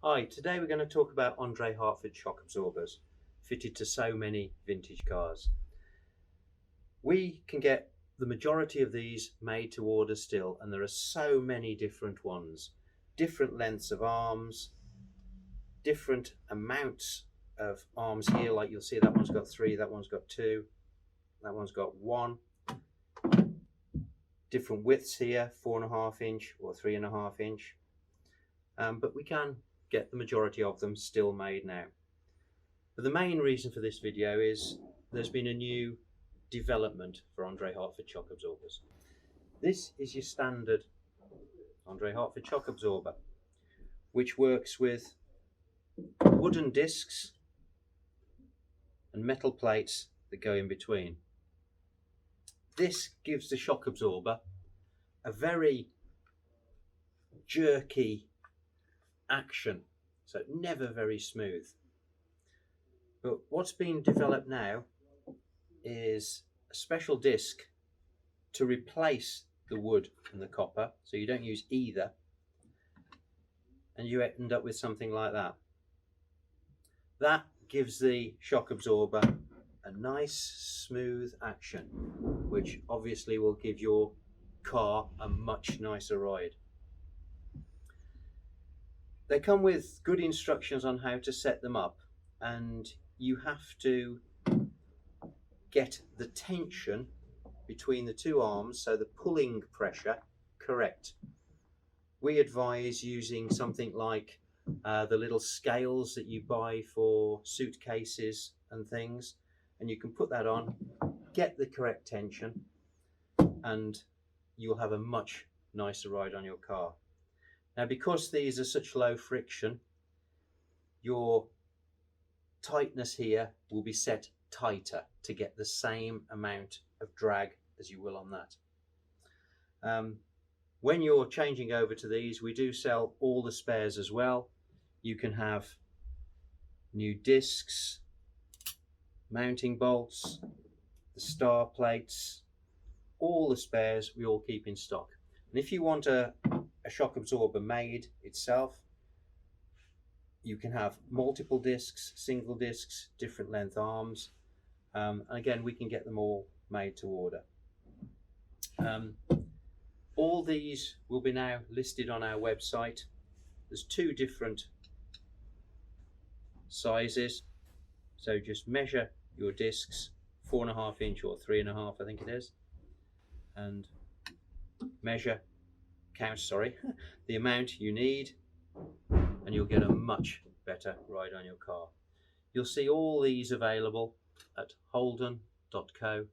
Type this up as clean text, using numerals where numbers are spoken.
Hi, today we're going to talk about Andre Hartford Shock Absorbers, fitted to so many vintage cars. We can get the majority of these made to order still, and there are so many different ones. Different lengths of arms, different amounts of arms here, like you'll see that one's got 3, that one's got 2, that one's got 1. Different widths here, 4.5 inch or 3.5 inch. But we can get the majority of them still made now. But the main reason for this video is there's been a new development for Andre Hartford Shock Absorbers. This is your standard Andre Hartford Shock Absorber, which works with wooden discs and metal plates that go in between. This gives the shock absorber a very jerky action, so never very smooth. But what's been developed now is a special disc to replace the wood and the copper, so you don't use either, and you end up with something like that. That gives the shock absorber a nice smooth action, which obviously will give your car a much nicer ride. They come with good instructions on how to set them up, and you have to get the tension between the two arms, so the pulling pressure, correct. We advise using something like the little scales that you buy for suitcases and things, and you can put that on, get the correct tension, and you'll have a much nicer ride on your car. Now, because these are such low friction, your tightness here will be set tighter to get the same amount of drag as you will on that. When you're changing over to these, we do sell all the spares as well. You can have new discs, mounting bolts, the star plates, all the spares we all keep in stock. And if you want a shock absorber made itself, you can have multiple discs, single discs, different length arms, and again we can get them all made to order. All these will be now listed on our website. There's 2 different sizes, so just measure your discs, 4.5 inch or 3.5 I think it is, and count the amount you need, and you'll get a much better ride on your car. You'll see all these available at holden.co.uk.